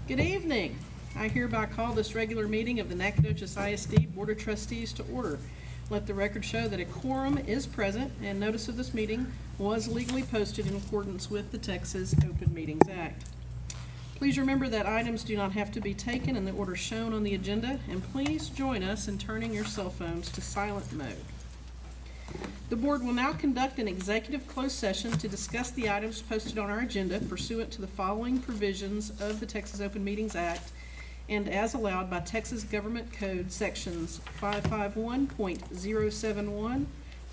Good evening. I hereby call this regular meeting of the Nacogdoches ISD Board of Trustees to order. Let the record show that a quorum is present and notice of this meeting was legally posted in accordance with the Texas Open Meetings Act. Please remember that items do not have to be taken in the order shown on the agenda, and please join us in turning your cell phones to silent mode. The board will now conduct an executive closed session to discuss the items posted on our agenda pursuant to the following provisions of the Texas Open Meetings Act and as allowed by Texas Government Code sections 551.071,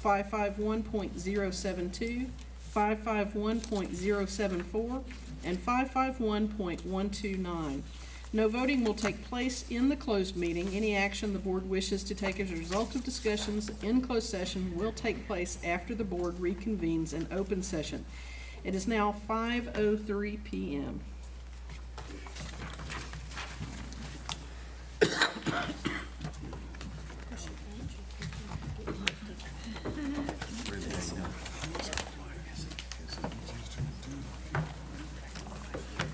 551.072, 551.074, and 551.129. No voting will take place in the closed meeting. Any action the board wishes to take as a result of discussions in closed session will take place after the board reconvenes in open session. It is now 5:03 p.m.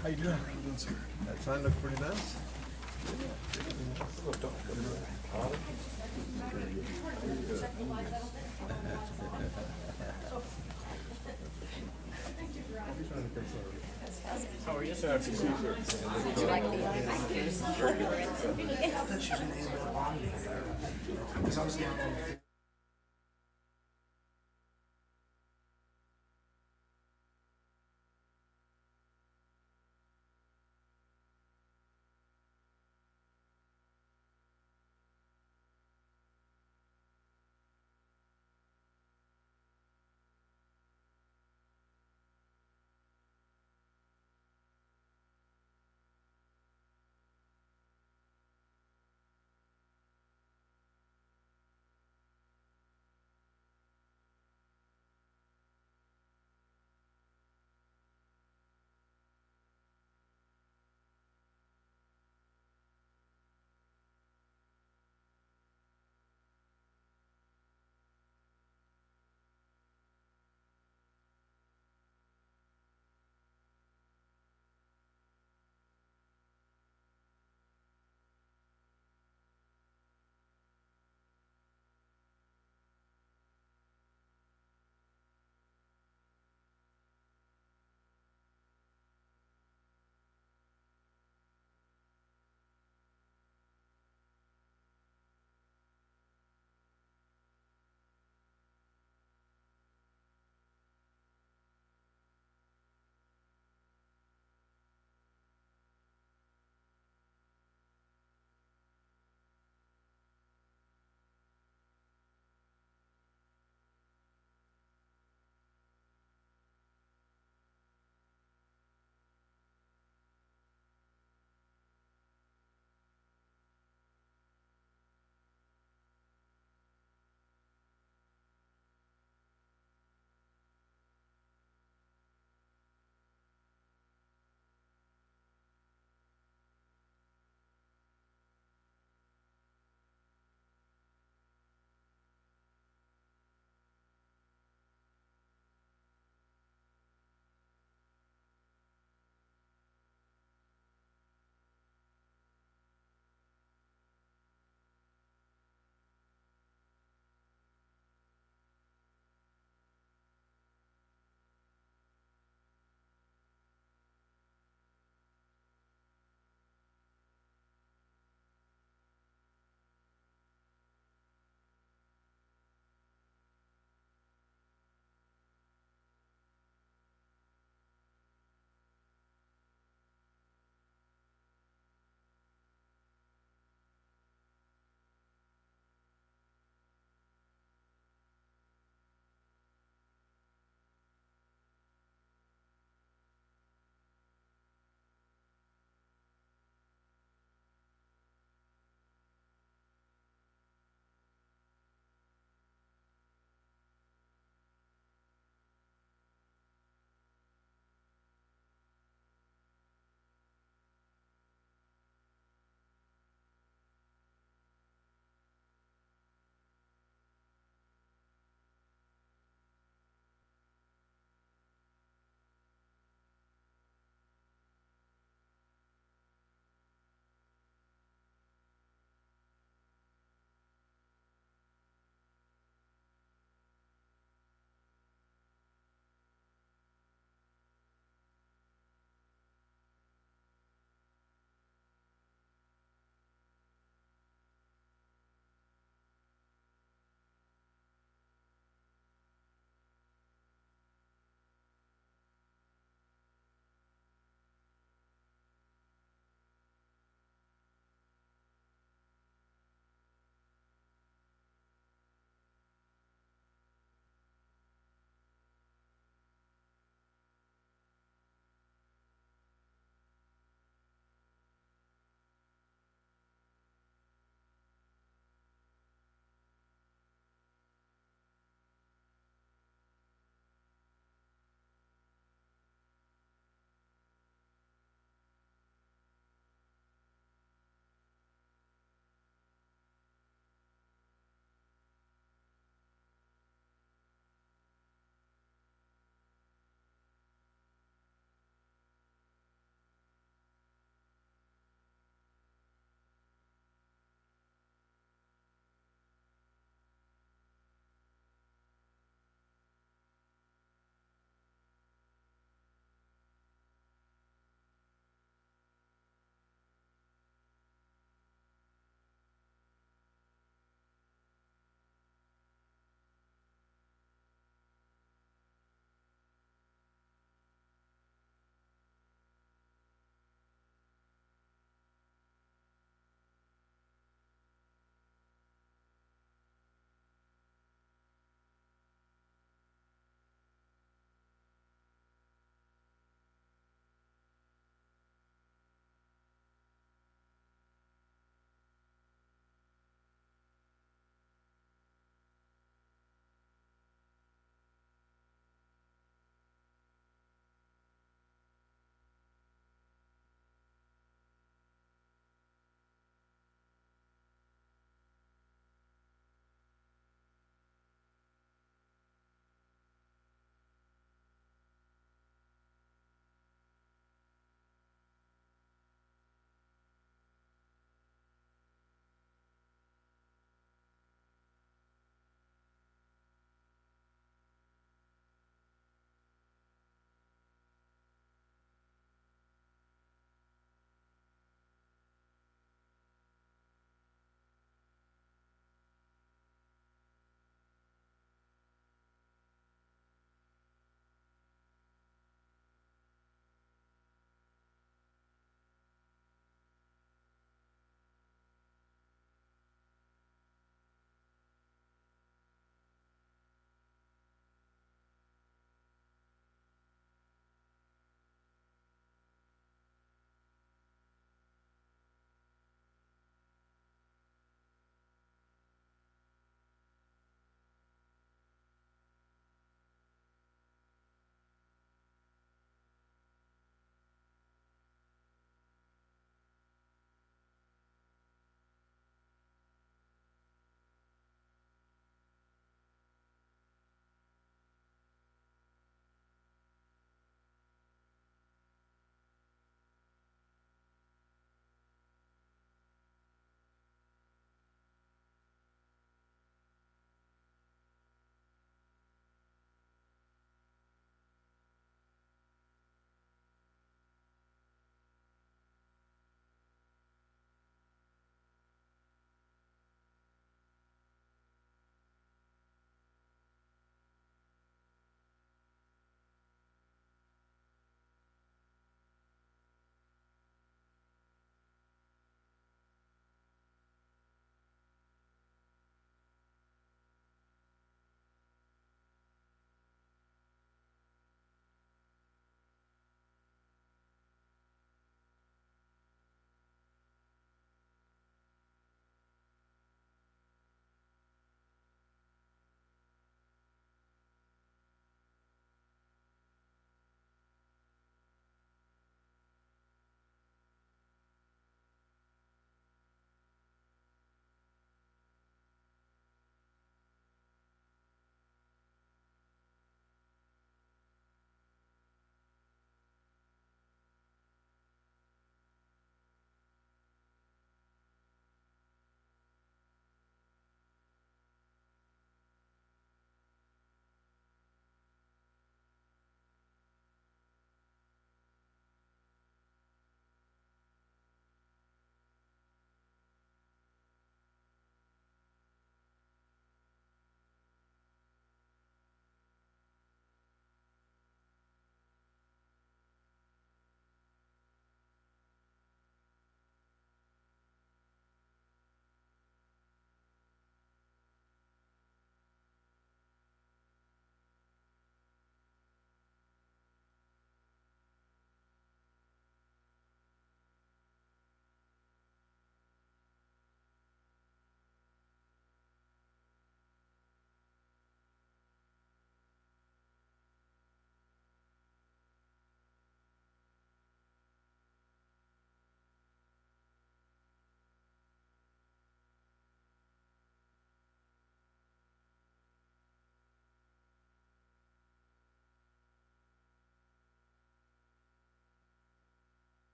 How you doing? That sign looks pretty nice. How are you, sir? Would you like the thank you? I thought she was going to end up on me. Because I was down on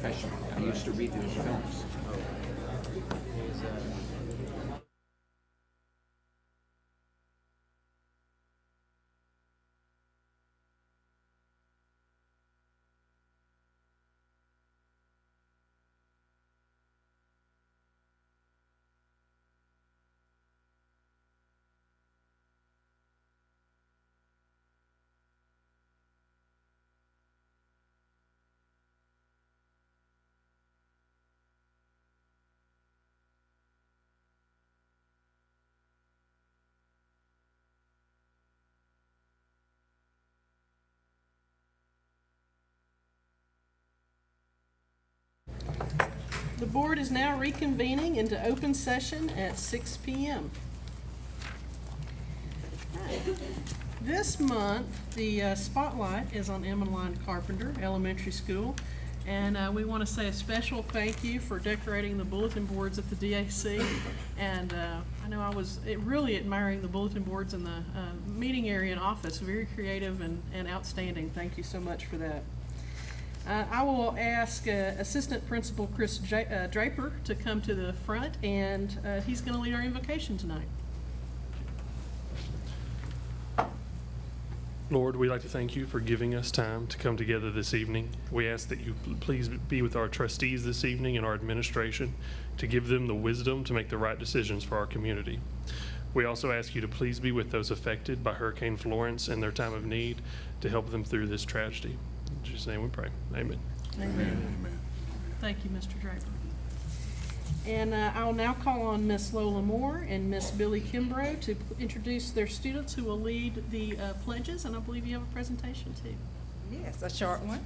professionally. I used to read his films. The board is now reconvening into open session at 6 p.m. This month, the spotlight is on Emmeline Carpenter Elementary School, and we want to say a special thank you for decorating the bulletin boards at the DAC. And I know I was really admiring the bulletin boards in the meeting area and office. Very creative and outstanding. Thank you so much for that. I will ask Assistant Principal Chris Draper to come to the front, and he's going to lead our invocation tonight. Lord, we'd like to thank you for giving us time to come together this evening. We ask that you please be with our trustees this evening and our administration to give them the wisdom to make the right decisions for our community. We also ask you to please be with those affected by Hurricane Florence in their time of need to help them through this tragedy. In Jesus' name we pray. Amen. Amen. Thank you, Mr. Draper. And I will now call on Miss Lola Moore and Miss Billy Kimbrough to introduce their students who will lead the pledges, and I believe you have a presentation too. Yes, a short one.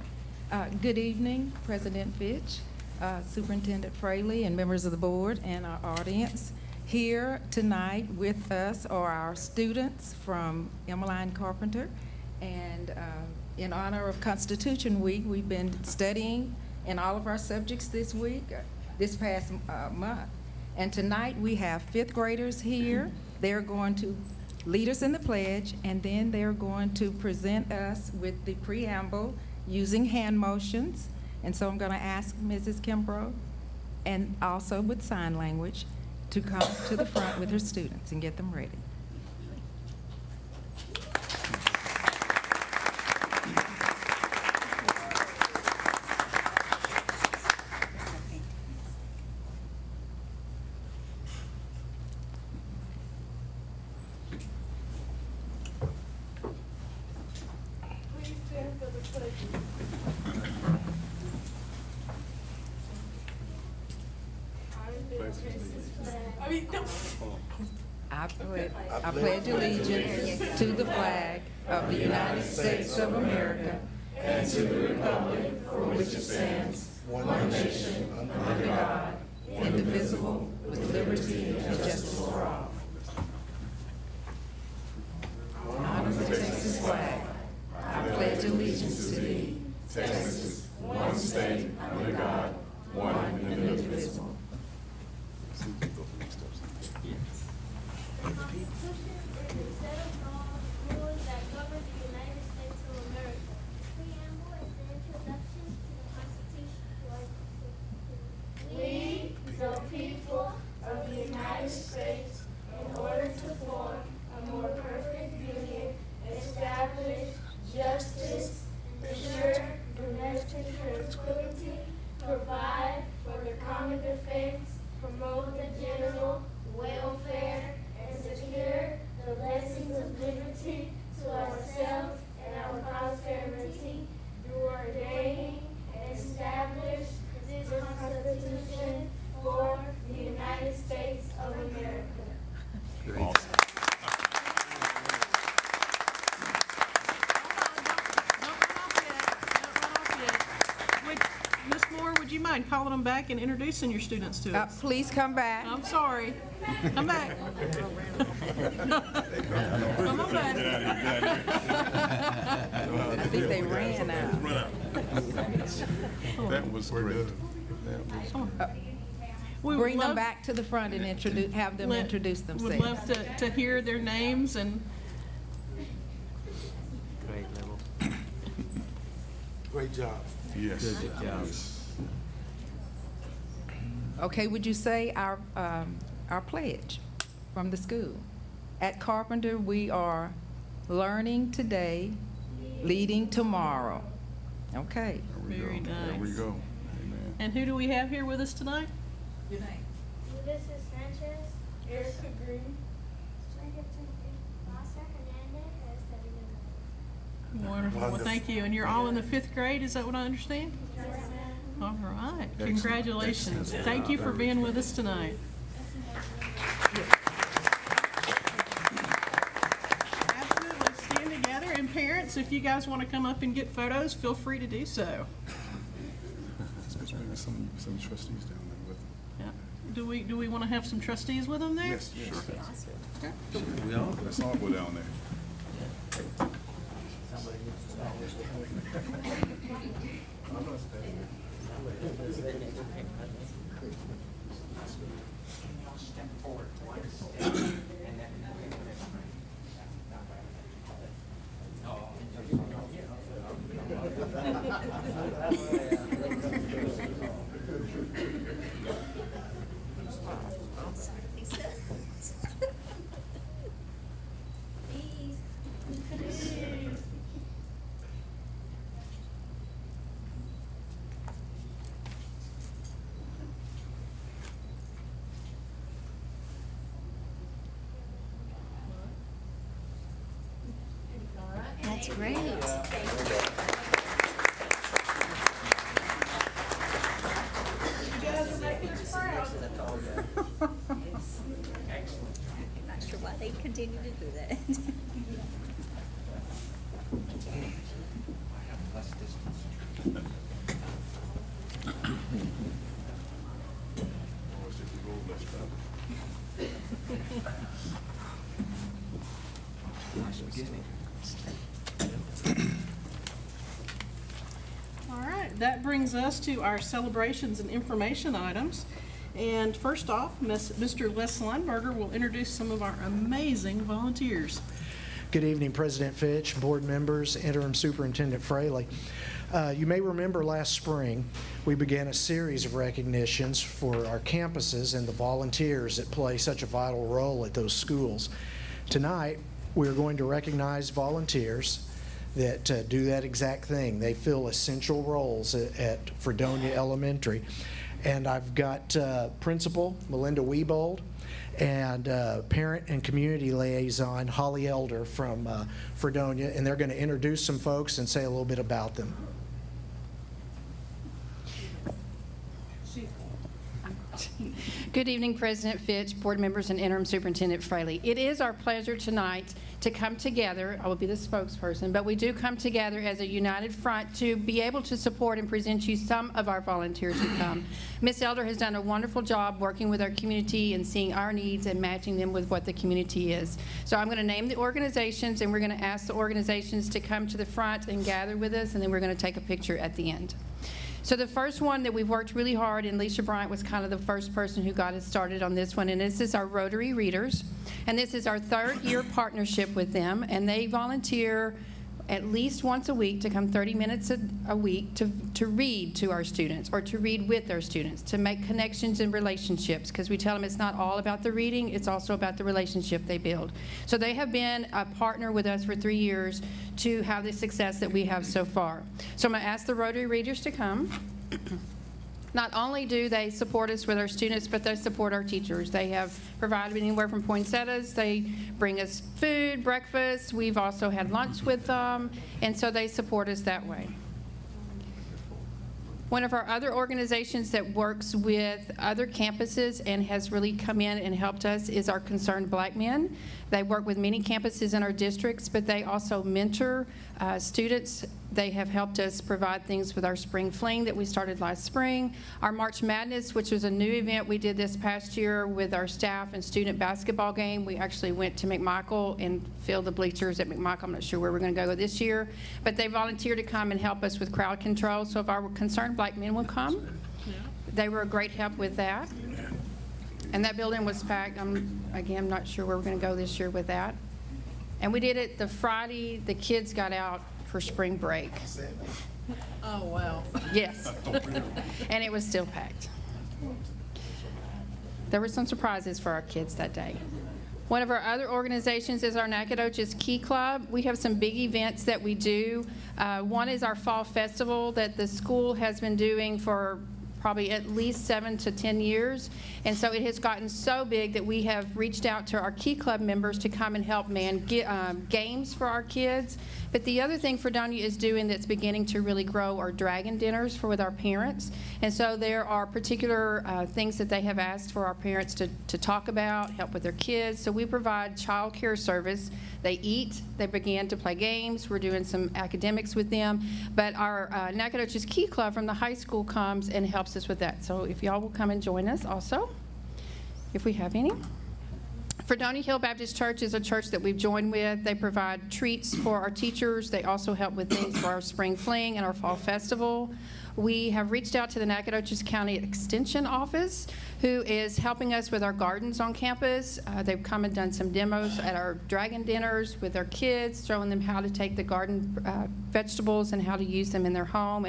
Good evening, President Fitch, Superintendent Fraley, and members of the board and our audience. Here tonight with us are our students from Emmeline Carpenter, and in honor of Constitution Week, we've been studying in all of our subjects this week, this past month. And tonight we have fifth graders here. They're going to lead us in the pledge, and then they're going to present us with the preamble using hand motions. And so I'm going to ask Mrs. Kimbrough, and also with sign language, to come to the front with her students and get them ready. I pledge allegiance to the flag of the United States of America and to the republic for which it stands, one nation, under God, indivisible, with liberty and justice for all. Honor the Texas flag. I pledge allegiance to thee, Texas, one state, under God, one and indivisible. We, the people of the United States, in order to form a more perfect union, establish justice, ensure domestic tranquility, provide for the common defense, promote the general welfare, and secure the blessings of liberty to ourselves and our prosperity, do ordain and establish this Constitution for the United States of America. Miss Moore, would you mind calling them back and introducing your students to us? Please come back. I'm sorry. Come back. Come on back. I think they ran out. That was great. We would Bring them love- back to the front and have them introduce themselves. Would love to hear their names and Great job. Yes. Good job. Okay, would you say our pledge from the school? At Carpenter, we are learning today, leading tomorrow. Okay. Very nice. There we go. Amen. And who do we have here with us tonight? Ulysses Sanchez, Erica Green, Lassa Hernandez, Wonderful. Well, thank you. And you're all in the 5th grade, is that what I understand? All right. Congratulations. Thank you for being with us tonight. Absolutely. Stand together. And parents, if you guys want to come up and get photos, feel free to do so. There's maybe some trustees down there with them. Yeah. Do we want to have some trustees with them there? Yes, sure. Okay. We all, let's all go down there. That's great. I'm not sure why they continue to do that. All right. That brings us to our celebrations and information items. And first off, Mr. Les Leinberger will introduce some of our amazing volunteers. Good evening, President Fitch, board members, Interim Superintendent Fraley. You may remember last spring, we began a series of recognitions for our campuses and the volunteers that play such a vital role at those schools. Tonight, we're going to recognize volunteers that do that exact thing. They fill essential roles at Fredonia Elementary. And I've got Principal Melinda Wiebold and Parent and Community Liaison Holly Elder from Fredonia, and they're going to introduce some folks and say a little bit about them. Good evening, President Fitch, board members, and Interim Superintendent Fraley. It is our pleasure tonight to come together. I will be the spokesperson, but we do come together as a united front to be able to support and present you some of our volunteers who come. Ms. Elder has done a wonderful job working with our community and seeing our needs and matching them with what the community is. So I'm going to name the organizations, and we're going to ask the organizations to come to the front and gather with us, and then we're going to take a picture at the end. So the first one that we've worked really hard, and Leisha Bryant was kind of the first person who got us started on this one, and this is our Rotary Readers. And this is our 3rd year partnership with them, and they volunteer at least once a week to come 30 minutes a week to read to our students, or to read with our students, to make connections and relationships, because we tell them it's not all about the reading, it's also about the relationship they build. So they have been a partner with us for 3 years to have the success that we have so far. So I'm going to ask the Rotary Readers to come. Not only do they support us with our students, but they support our teachers. They have provided anywhere from poinsettias. They bring us food, breakfast. We've also had lunch with them, and so they support us that way. One of our other organizations that works with other campuses and has really come in and helped us is our Concerned Black Men. They work with many campuses in our districts, but they also mentor students. They have helped us provide things with our Spring Fling that we started last spring. Our March Madness, which was a new event we did this past year with our staff and student basketball game. We actually went to McMichael and filled the bleachers at McMichael. I'm not sure where we're going to go this year, but they volunteered to come and help us with crowd control. So if our Concerned Black Men will come, they were a great help with that. And that building was packed. I'm not sure where we're going to go this year with that. And we did it the Friday the kids got out for spring break. Oh, wow. Yes. And it was still packed. There were some surprises for our kids that day. One of our other organizations is our Nacogdoches Key Club. We have some big events that we do. One is our Fall Festival that the school has been doing for probably at least 7 to 10 years. And so it has gotten so big that we have reached out to our Key Club members to come and help man games for our kids. But the other thing Fredonia is doing that's beginning to really grow are dragon dinners with our parents. And so there are particular things that they have asked for our parents to talk about, help with their kids. So we provide child care service. They eat, they begin to play games, we're doing some academics with them. But our Nacogdoches Key Club from the high school comes and helps us with that. So if y'all will come and join us also, if we have any. Fredonia Hill Baptist Church is a church that we've joined with. They provide treats for our teachers. They also help with things for our spring fling and our fall festival. We have reached out to the Nacogdoches County Extension Office, who is helping us with our gardens on campus. They've come and done some demos at our dragon dinners with our kids, showing them how to take the garden vegetables and how to use them in their home,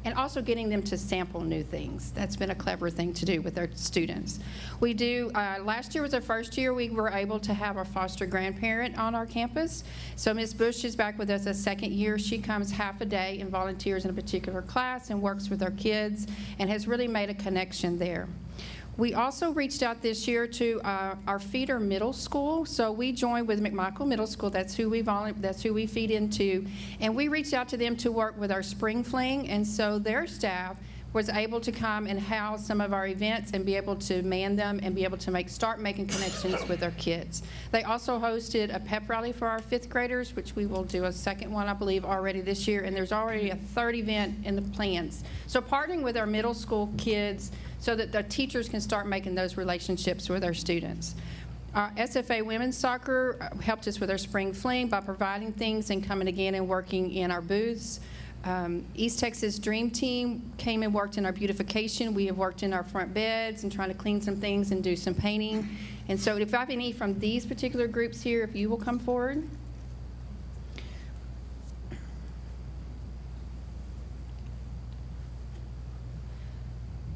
and also getting them to sample new things. That's been a clever thing to do with our students. We do, last year was our first year we were able to have our foster grandparent on our campus. So Ms. Bush is back with us a second year. She comes half a day and volunteers in a particular class and works with our kids and has really made a connection there. We also reached out this year to our feeder middle school. So we joined with McMichael Middle School. That's who we feed into. And we reached out to them to work with our spring fling. And so their staff was able to come and house some of our events and be able to man them and be able to start making connections with our kids. They also hosted a pep rally for our 5th graders, which we will do a second one, I believe, already this year. And there's already a 3rd event in the plans. So partnering with our middle school kids so that the teachers can start making those relationships with our students. Our SFA Women's Soccer helped us with our spring fling by providing things and coming again and working in our booths. East Texas Dream Team came and worked in our beautification. We have worked in our front beds and trying to clean some things and do some painting. And so if I have any from these particular groups here, if you will come forward.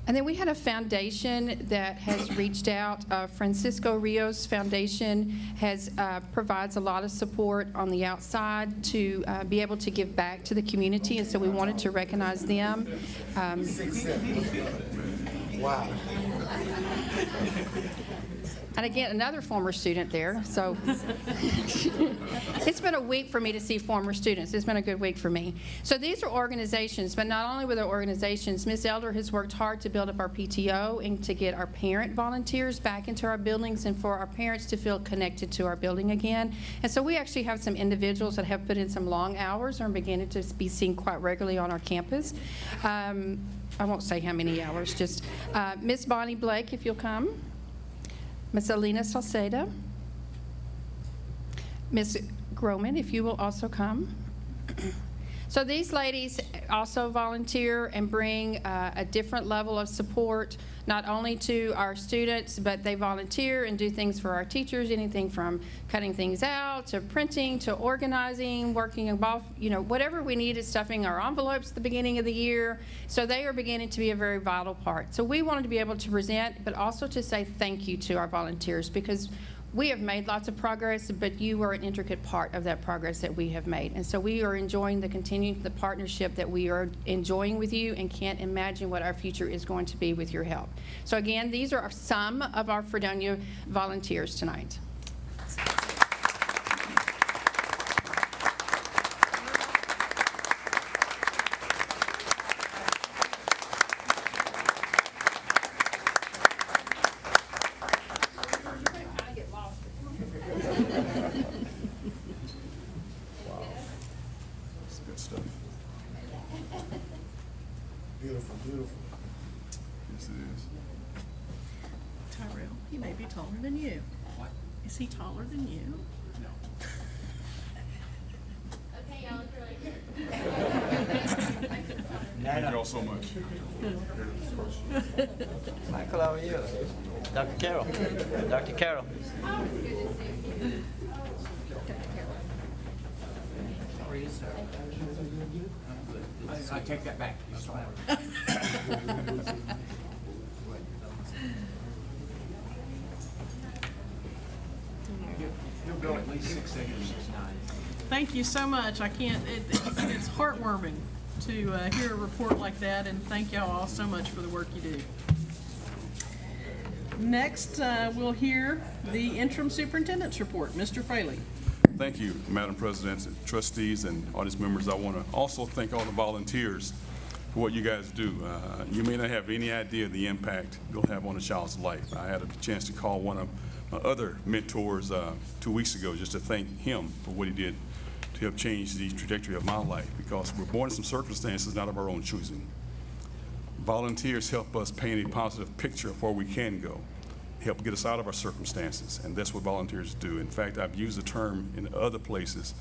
And then we had a foundation that has reached out. Francisco Rios Foundation provides a lot of support on the outside to be able to give back to the community, and so we wanted to recognize them. Wow. And again, another former student there. So it's been a week for me to see former students. It's been a good week for me. So these are organizations, but not only with our organizations, Ms. Elder has worked hard to build up our PTO and to get our parent volunteers back into our buildings and for our parents to feel connected to our building again. And so we actually have some individuals that have put in some long hours and are beginning to be seen quite regularly on our campus. I won't say how many hours, just Ms. Bonnie Blake, if you'll come. Ms. Alina Salceda, Ms. Groman, if you will also come. So these ladies also volunteer and bring a different level of support, not only to our students, but they volunteer and do things for our teachers, anything from cutting things out to printing to organizing, working involved, whatever we need is stuffing our envelopes at the beginning of the year. So they are beginning to be a very vital part. So we wanted to be able to present, but also to say thank you to our volunteers, because we have made lots of progress, but you are an intricate part of that progress that we have made. And so we are enjoying the partnership that we are enjoying with you and can't imagine what our future is going to be with your help. So again, these are some of our Fredonia volunteers tonight. Beautiful, beautiful. Yes, it is. Tyrell, he may be taller than you. What? Is he taller than you? No. Okay, y'all look really good. Thank y'all so much. Michael, how are you? Dr. Carroll. Dr. Carroll. I take that back. You're smaller. You'll go at least 6 seconds, 6'9". Thank you so much. I can't, it's heartwarming to hear a report like that, and thank y'all all so much for the work you do. Next, we'll hear the interim superintendent's report. Mr. Fraley. Thank you, Madam President, trustees, and audience members. I want to also thank all the volunteers for what you guys do. You may not have any idea the impact you'll have on a child's life. I had a chance to call one of my other mentors 2 weeks ago just to thank him for what he did to help change the trajectory of my life, because we're born in some circumstances not of our own choosing. Volunteers help us paint a positive picture of where we can go, help get us out of our circumstances, and that's what volunteers do. In fact, I've used the term in other places.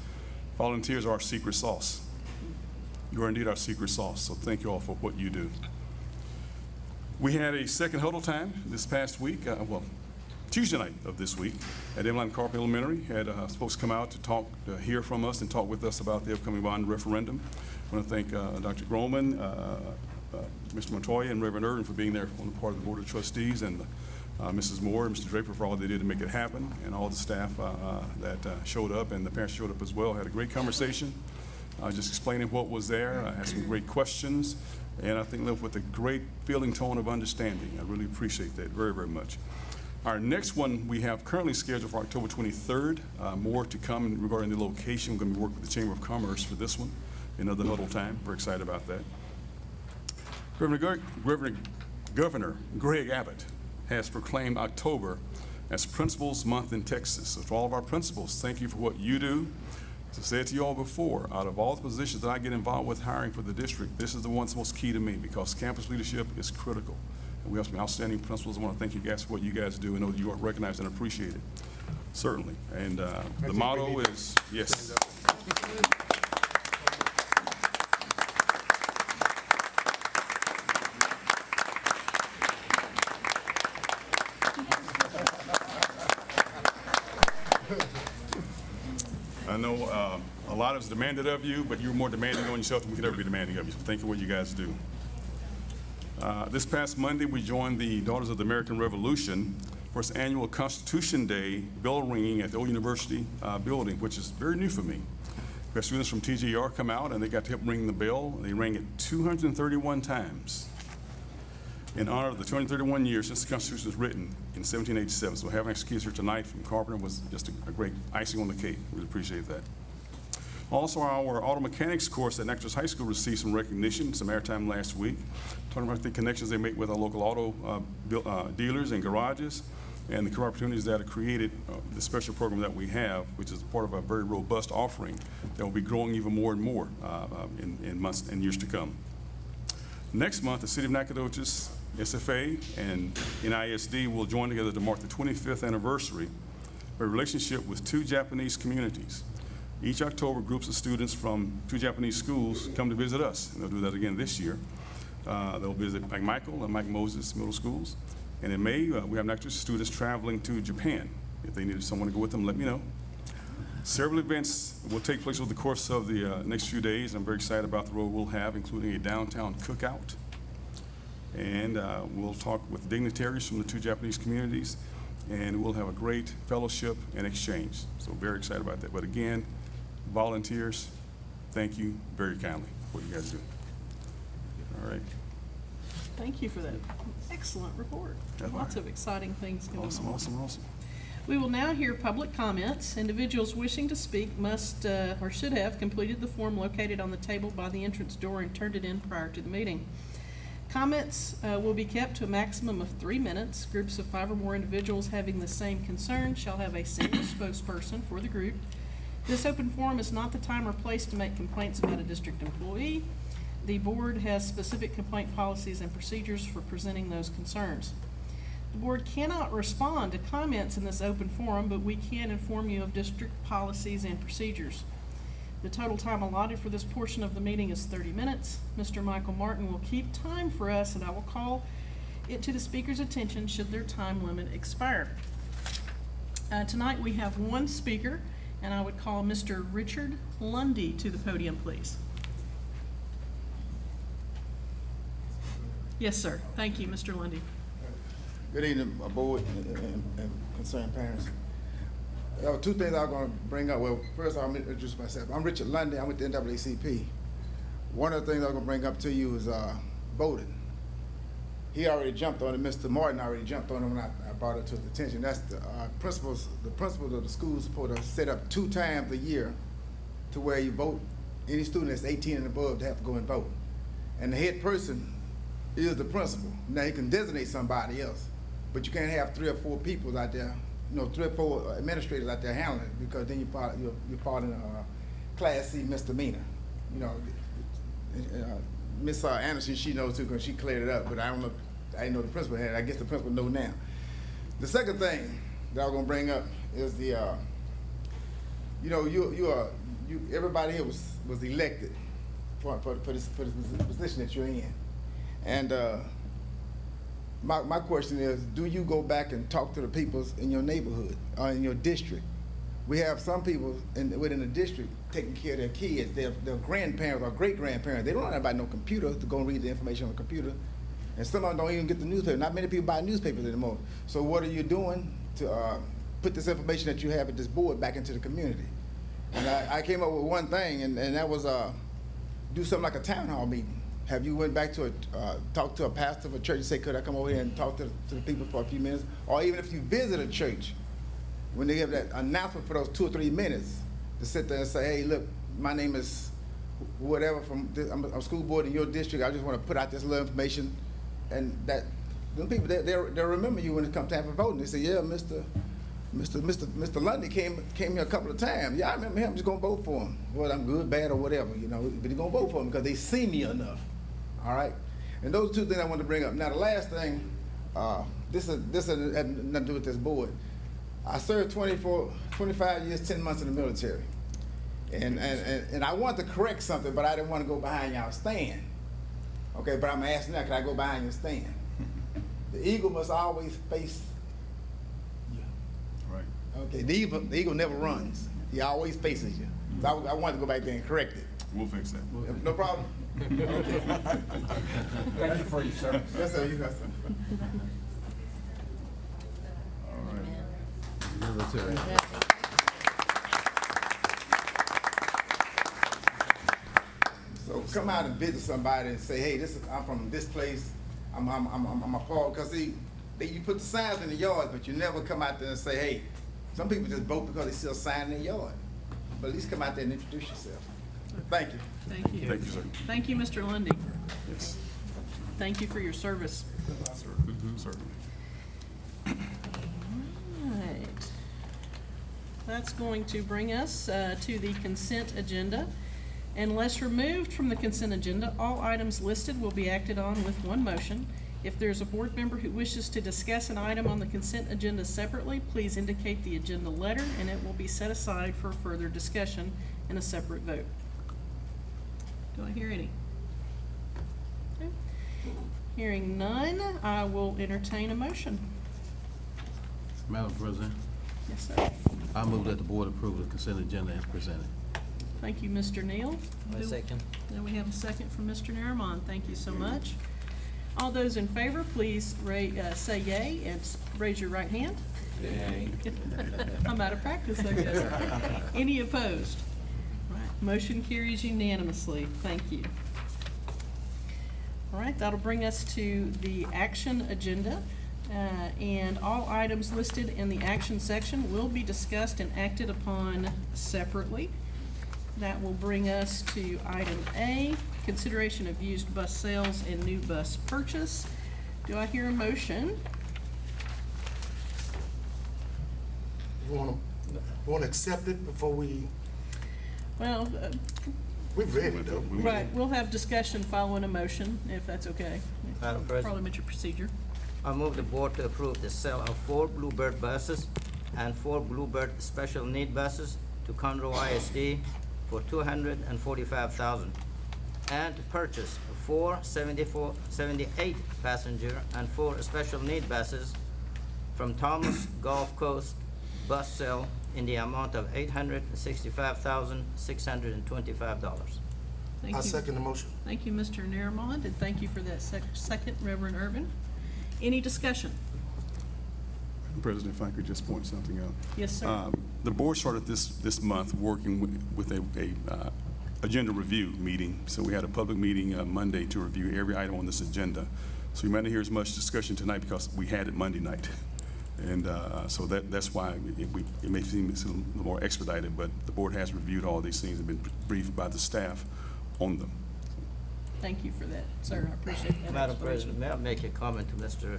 Volunteers are our secret sauce. You are indeed our secret sauce, so thank you all for what you do. We had a second huddle time this past week, Tuesday night of this week at Emmeline Carpenter Elementary. Had folks come out to hear from us and talk with us about the upcoming bond referendum. I want to thank Dr. Groman, Mr. Montoya, and Reverend Irvin for being there on the part of the Board of Trustees, and Mrs. Moore and Mr. Draper for all they did to make it happen, and all the staff that showed up, and the parents showed up as well. Had a great conversation, just explaining what was there. I had some great questions, and I think with a great feeling tone of understanding. I really appreciate that very, very much. Our next one we have currently scheduled for October 23rd. More to come regarding the location. We're going to be working with the Chamber of Commerce for this one. Another huddle time. We're excited about that. Governor Greg Abbott has proclaimed October as Principals Month in Texas. So to all of our principals, thank you for what you do. As I said to you all before, out of all the positions that I get involved with hiring for the district, this is the one that's most key to me, because campus leadership is critical. And we have some outstanding principals. I want to thank you guys for what you guys do and know that you are recognized and appreciated, certainly. And the motto is, yes. I know a lot is demanded of you, but you're more demanding on yourself than we could ever be demanding of you. So thank you for what you guys do. This past Monday, we joined the Daughters of the American Revolution for its annual Constitution Day bell ringing at the Old University building, which is very new for me. We had students from TJR come out, and they got to help ring the bell. They rang it 231 times in honor of the 231 years since the Constitution was written in 1787. So having our kids here tonight from Carpenter was just a great icing on the cake. Really appreciate that. Also, our auto mechanics course at Natchez High School received some recognition, some airtime last week, talking about the connections they make with our local auto dealers and garages, and the career opportunities that are created, the special program that we have, which is part of a very robust offering that will be growing even more and more in months and years to come. Next month, the City of Nacogdoches, SFA, and NISD will join together to mark the 25th anniversary of a relationship with two Japanese communities. Each October, groups of students from two Japanese schools come to visit us, and they'll do that again this year. They'll visit Mike Michael and Mike Moses middle schools. And in May, we have Nacogdoches students traveling to Japan. If they needed someone to go with them, let me know. Several events will take place over the course of the next few days. I'm very excited about the role we'll have, including a downtown cookout. And we'll talk with dignitaries from the two Japanese communities, and we'll have a great fellowship and exchange. So very excited about that. But again, volunteers, thank you very kindly for what you guys do. All right. Thank you for that excellent report. That's Lots right. of exciting things going on. Awesome. We will now hear public comments. Individuals wishing to speak must or should have completed the form located on the table by the entrance door and turned it in prior to the meeting. Comments will be kept to a maximum of 3 minutes. Groups of 5 or more individuals having the same concern shall have a single spokesperson for the group. This open forum is not the time or place to make complaints about a district employee. The board has specific complaint policies and procedures for presenting those concerns. The board cannot respond to comments in this open forum, but we can inform you of district policies and procedures. The total time allotted for this portion of the meeting is 30 minutes. Mr. Michael Martin will keep time for us, and I will call it to the speaker's attention should their time limit expire. Tonight we have one speaker, and I would call Mr. Richard Lundy to the podium, please. Yes, sir. Thank you, Mr. Lundy. Good evening, board and concerned parents. There were two things I was going to bring up. Well, first I'll introduce myself. I'm Richard Lundy. I'm with the NAACP. One of the things I was going to bring up to you is voting. He already jumped on it. Mr. Martin already jumped on it when I brought it to his attention. That's the principals. The principals of the school is supposed to set up 2 times a year to where you vote. Any student that's 18 and above to have to go and vote. And the head person is the principal. Now he can designate somebody else, but you can't have 3 or 4 people out there, 3 or 4 administrators out there handling it, because then you're part in a Class C misdemeanor. Miss Anderson, she knows too, because she cleared it up, but I don't know. I didn't know the principal had it. I guess the principal know now. The second thing that I'm gonna bring up is the, everybody here was elected for this position that you're in, and my question is, do you go back and talk to the people in your neighborhood or in your district? We have some people within the district taking care of their kids, their grandparents or great-grandparents. They don't know about no computer to go and read the information on the computer. And some of them don't even get the newspaper. Not many people buy newspapers anymore. So what are you doing to put this information that you have at this board back into the community? And I came up with one thing, and that was do something like a town hall meeting. Have you went back to talk to a pastor of a church and say, could I come over here and talk to the people for a few minutes? Or even if you visit a church, when they give that announcement for those 2 or 3 minutes, to sit there and say, hey, look, my name is whatever, I'm a school board in your district. I just want to put out this little information. And that them people, they'll remember you when it comes time for voting. They say, yeah, Mr. Lundy came here a couple of times. Yeah, I remember him. I'm just gonna vote for him. Whether I'm good, bad, or whatever, but he's gonna vote for him because they see me enough. All right. And those are 2 things I wanted to bring up. Now the last thing, this had nothing to do with this board. I served 25 years, 10 months in the military, and I wanted to correct something, but I didn't want to go behind y'all stand. Okay, but I'm asking now, can I go behind your stand? The eagle must always face you. Right. Okay, the eagle never runs. He always faces you. So I wanted to go back there and correct it. We'll fix that. No problem? Okay. Thank you for your service. Yes, sir. You got some. All right. Military. So come out and visit somebody and say, hey, I'm from this place. I'm a part, because you put the signs in the yard, but you never come out there and say, hey, some people just vote because they see a sign in their yard. But at least come out there and introduce yourself. Thank you. Thank you. Thank you, sir. Thank you, Mr. Lundy. Yes. Thank you for your service. Certainly. All right. That's going to bring us to the consent agenda. Unless removed from the consent agenda, all items listed will be acted on with one motion. If there's a board member who wishes to discuss an item on the consent agenda separately, please indicate the agenda letter, and it will be set aside for further discussion and a separate vote. Do I hear any? Okay. Hearing none, I will entertain a motion. Madam President, Yes, sir. I move that the board approve the consent agenda as presented. Thank you, Mr. Neal. I second. Then we have a second from Mr. Naramon. Thank you so much. All those in favor, please say yay and raise your right hand. Yay. I'm out of practice, I guess. Any opposed? All right, motion carries unanimously. Thank you. All right, that'll bring us to the action agenda. And all items listed in the action section will be discussed and acted upon separately. That will bring us to item A, consideration of used bus sales and new bus purchase. Do I hear a motion? We want to accept it before we, Well, we're ready though. right, we'll have discussion following a motion, if that's okay. Madam President. Parliamentary procedure. I move the board to approve the sale of 4 Bluebird buses and 4 Bluebird special need buses to Conroe ISD for $245,000, and to purchase 4 78 passenger and 4 special need buses from Thomas Gulf Coast Bus Sale in the amount of $865,625. Thank I you. second the motion. Thank you, Mr. Naramond, and thank you for that second, Reverend Irvin. Any discussion? President, if I could just point something out. Yes, sir. The board started this month working with a agenda review meeting. So we had a public meeting Monday to review every item on this agenda. So you might not hear as much discussion tonight because we had it Monday night. And so that's why it may seem it's a little more expedited, but the board has reviewed all these things and been briefed by the staff on them. Thank you for that, sir. I appreciate that. Madam explanation. President, may I make a comment to Mr.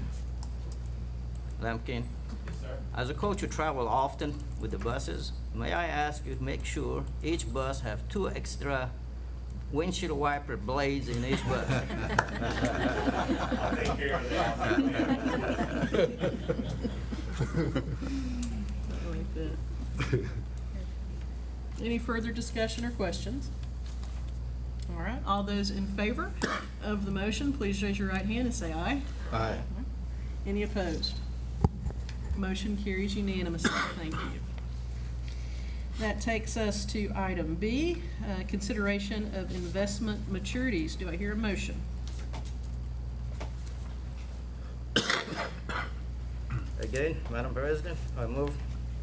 Lampkin? Yes, sir. As a coach who travel often with the buses, may I ask you to make sure each bus have 2 extra windshield wiper blades in each bus? I'll take care of that. Like that. Any further discussion or questions? All right, all those in favor of the motion, please raise your right hand and say aye. Aye. Any opposed? Motion carries unanimously. Thank you. That takes us to item B, consideration of investment maturities. Do I hear a motion? Again, Madam President, I move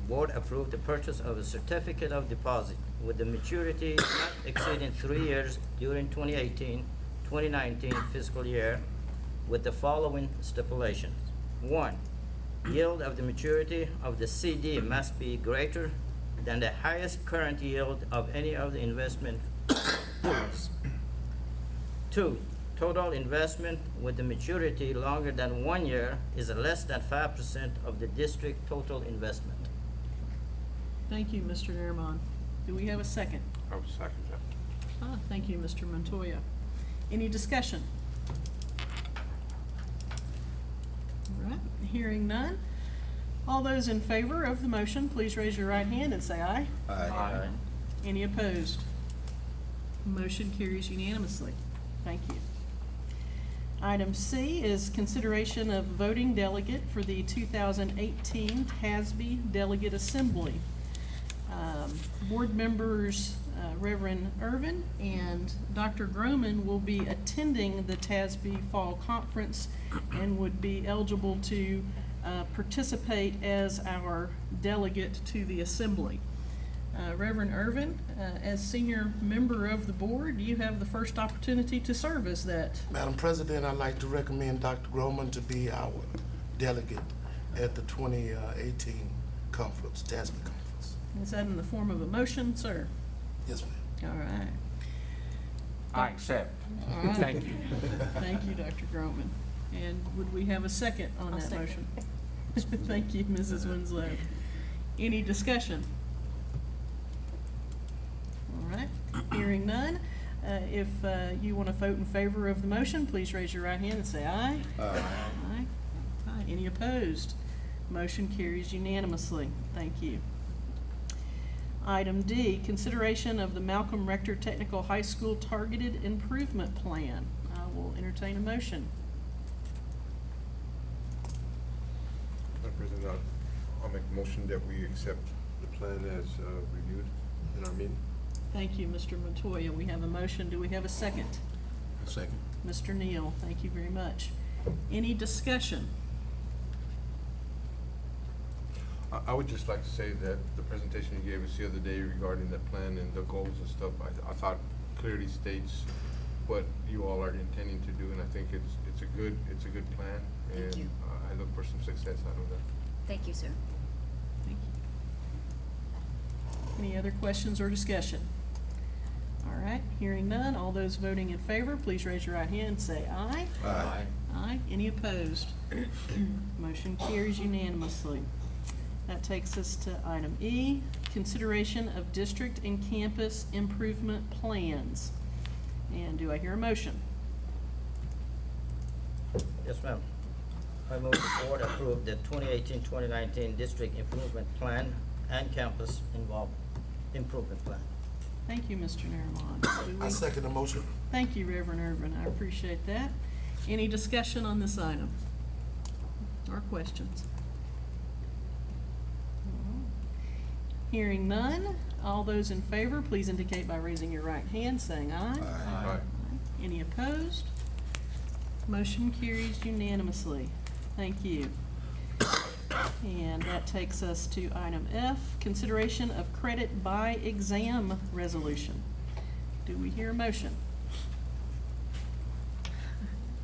board approve the purchase of a certificate of deposit with the maturity not exceeding 3 years during 2018-2019 fiscal year with the following stipulations. 1, yield of the maturity of the CD must be greater than the highest current yield of any of the investment pools. 2, total investment with the maturity longer than 1 year is less than 5% of the district total investment. Thank you, Mr. Nerman. Do we have a second? I would second that. Thank you, Mr. Montoya. Any discussion? All right, hearing none. All those in favor of the motion, please raise your right hand and say aye. Aye. Any opposed? Motion carries unanimously. Thank you. Item C is consideration of voting delegate for the 2018 TASB Delegate Assembly. Board members Reverend Irvin and Dr. Groman will be attending the TASB Fall Conference and would be eligible to participate as our delegate to the Assembly. Reverend Irvin, as senior member of the board, you have the first opportunity to serve as that. Madam President, I'd like to recommend Dr. Groman to be our delegate at the 2018 conference, TASB conference. Is that in the form of a motion, sir? Yes, ma'am. All right. I accept. All right. Thank you. Thank you, Dr. Groman. And would we have a second on that motion? Thank you, Mrs. Winslow. Any discussion? All right, hearing none. If you want to vote in favor of the motion, please raise your right hand and say aye. Aye. Aye. Aye. Any opposed? Motion carries unanimously. Thank you. Item D, consideration of the Malcolm Rector Technical High School Targeted Improvement Plan. I will entertain a motion. Madam President, I'll make a motion that we accept the plan as reviewed in our meeting. Thank you, Mr. Montoya. We have a motion. Do we have a second? A second. Mr. Neal, thank you very much. Any discussion? I would just like to say that the presentation you gave us the other day regarding that plan and the goals and stuff, I thought clearly states what you all are intending to do, and I think it's a good plan. Thank you. And I look for some success out of that. Thank you, sir. Thank you. Any other questions or discussion? All right, hearing none. All those voting in favor, please raise your right hand and say aye. Aye. Aye. Any opposed? Motion carries unanimously. That takes us to item E, consideration of district and campus improvement plans. And do I hear a motion? Yes, ma'am. I move the board approve the 2018-2019 district improvement plan and campus improvement plan. Thank you, Mr. Naramon. I second the motion. Thank you, Reverend Irvin. I appreciate that. Any discussion on this item or questions? Hearing none, all those in favor, please indicate by raising your right hand, saying aye. Aye. Any opposed? Motion carries unanimously. Thank you. And that takes us to item F, consideration of credit by exam resolution. Do we hear a motion?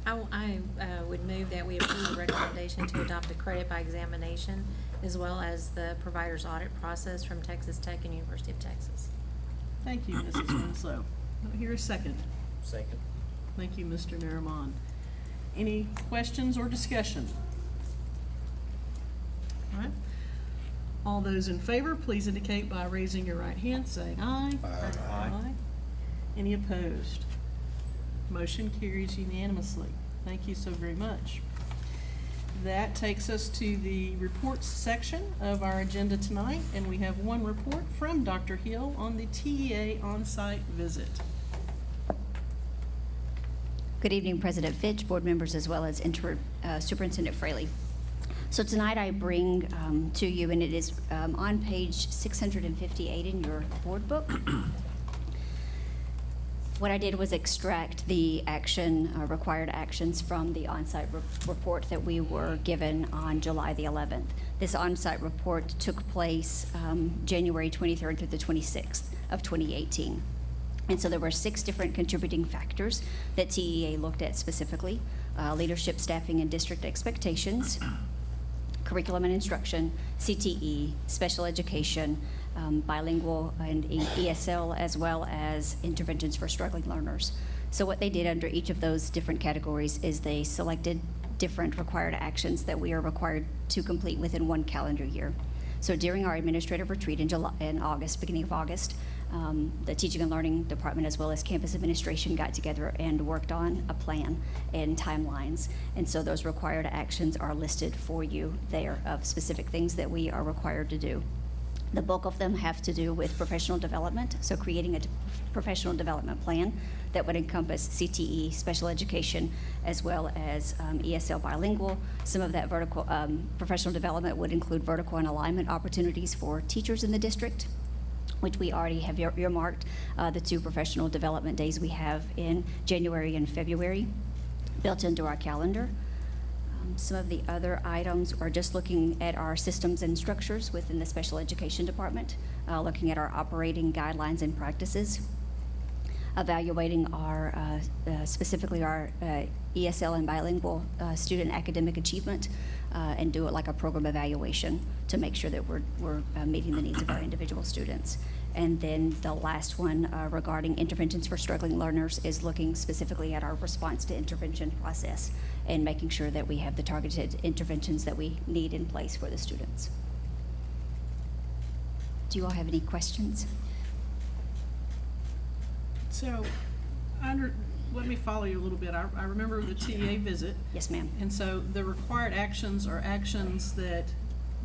I would move that we approve the recommendation to adopt the credit by examination as well as the provider's audit process from Texas Tech and University of Texas. Thank you, Mrs. Winslow. Do I hear a second? Second. Thank you, Mr. Narimon. Any questions or discussion? All right. All those in favor, please indicate by raising your right hand, saying aye. Aye. Any opposed? Motion carries unanimously. Thank you so very much. That takes us to the reports section of our agenda tonight, and we have one report from Dr. Hill on the TEA on-site visit. Good evening, President Fitch, board members, as well as Superintendent Fraley. So tonight I bring to you, and it is on page 658 in your board book. What I did was extract the required actions from the on-site report that we were given on July the 11th. This on-site report took place January 23rd through the 26th of 2018. And so there were 6 different contributing factors that TEA looked at specifically: leadership, staffing, and district expectations, curriculum and instruction, CTE, special education, bilingual and ESL, as well as interventions for struggling learners. So what they did under each of those different categories is they selected different required actions that we are required to complete within 1 calendar year. So during our administrative retreat in August, beginning of August, the Teaching and Learning Department as well as campus administration got together and worked on a plan and timelines. And so those required actions are listed for you there of specific things that we are required to do. The bulk of them have to do with professional development, so creating a professional development plan that would encompass CTE, special education, as well as ESL bilingual. Some of that professional development would include vertical and alignment opportunities for teachers in the district, which we already have earmarked the 2 professional development days we have in January and February built into our calendar. Some of the other items are just looking at our systems and structures within the special education department, looking at our operating guidelines and practices, evaluating our, specifically our ESL and bilingual student academic achievement, and do it like a program evaluation to make sure that we're meeting the needs of our individual students. And then the last one regarding interventions for struggling learners is looking specifically at our response to intervention process and making sure that we have the targeted interventions that we need in place for the students. Do you all have any questions? So, let me follow you a little bit. I remember the TEA visit. Yes, ma'am. And so the required actions are actions that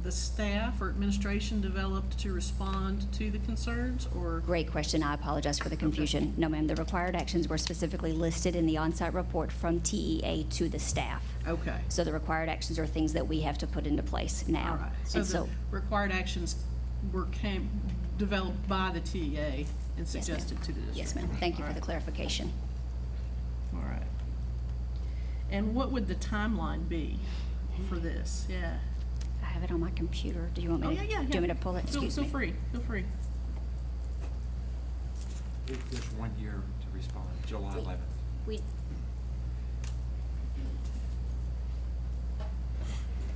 the staff or administration developed to respond to the concerns, or? Great question. I apologize for the confusion. Okay. No, ma'am. The required actions were specifically listed in the on-site report from TEA to the staff. Okay. So the required actions are things that we have to put into place now. All right. So And the required actions came developed by the TEA and Yes, ma'am. suggested to the district? Yes, ma'am. Thank you All for the right. clarification. All right. And what would the timeline be for this? Yeah. I have it on my computer. Do you want me Oh, to? yeah. Do you want me to pull it? Feel Excuse me. free. Feel free. There's 1 year to respond, July 11th.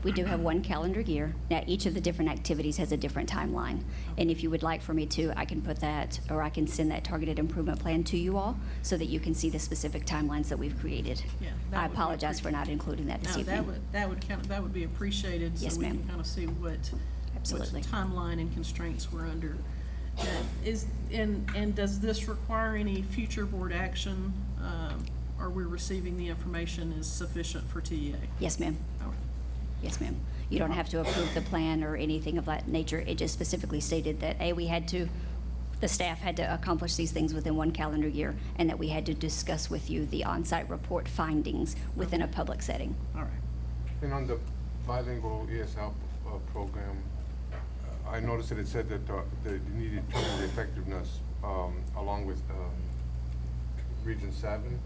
We do have 1 calendar year. Now, each of the different activities has a different timeline. And if you would like for me to, I can put that, or I can send that targeted improvement plan to you all so that you can see the specific timelines that we've created. Yeah, that I would be apologize for not including that this No, evening. that would be appreciated. Yes, So we ma'am. can kind of see what Absolutely. timeline and constraints we're under. And does this require any future board action? Are we receiving the information is sufficient for TEA? Yes, ma'am. All right. Yes, ma'am. You don't have to approve the plan or anything of that nature. It just specifically stated that, the staff had to accomplish these things within 1 calendar year, and that we had to discuss with you the on-site report findings within a public setting. All right. And on the bilingual ESL program, I noticed that it said that you needed to determine the effectiveness along with Region 7.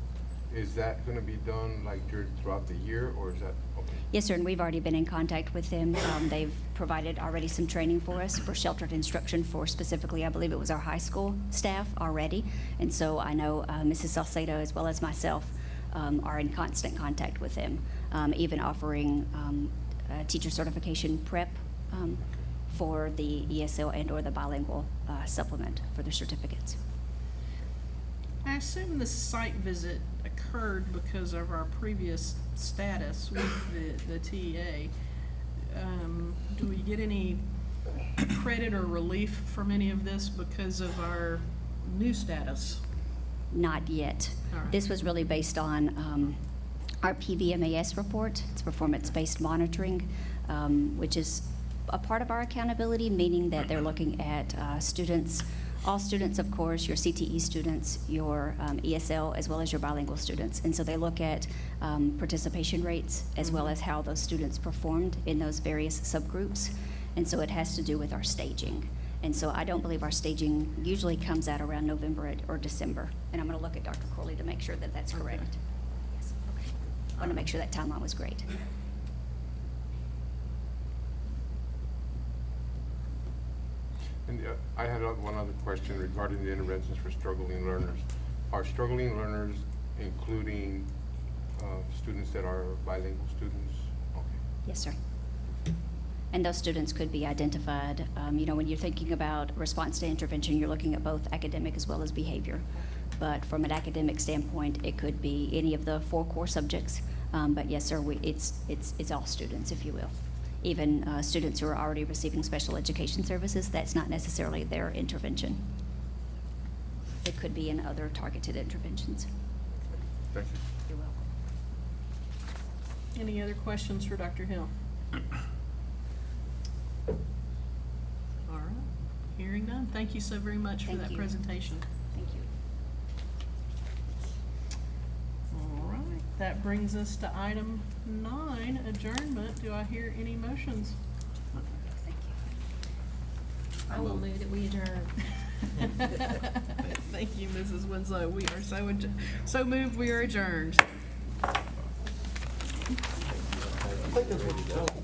Is that going to be done like throughout the year, or is that Yes, sir, and we've already been in contact with them. They've provided already some training for us for sheltered instruction for specifically, I believe it was our high school staff already. And so I know Mrs. Salcedo as well as myself are in constant contact with them, even offering teacher certification prep for the ESL and or the bilingual supplement for their certificates. I assume the site visit occurred because of our previous status with the TEA. Do we get any credit or relief from any of this because of our new status? Not yet. All right. This was really based on our PVMAS report. It's performance-based monitoring, which is a part of our accountability, meaning that they're looking at students, all students, of course, your CTE students, your ESL, as well as your bilingual students. And so they look at participation rates as well as how those students performed in those various subgroups. And so it has to do with our staging. And so I don't believe our staging usually comes out around November or December. And I'm going to look at Dr. Corley to make sure that that's correct. Okay. Yes, okay. I want to make sure that timeline was great. And I had one other question regarding the interventions for struggling learners. Are struggling learners including students that are bilingual students? Okay. Yes, sir. And those students could be identified. You know, when you're thinking about response to intervention, you're looking at both academic as well as behavior. But from an academic standpoint, it could be any of the 4 core subjects. But yes, sir, it's all students, if you will. Even students who are already receiving special education services, that's not necessarily their intervention. It could be in other targeted interventions. Thank you. You're welcome. Any other questions for Dr. Hill? All right, hearing none. Thank you so very much for Thank that you. presentation. Thank you. All right, that brings us to item 9, adjournment. Do I hear any motions? Thank you. I will move that we adjourn. Thank you, Mrs. Winslow. We are so moved, we are adjourned. I think that's what you told me.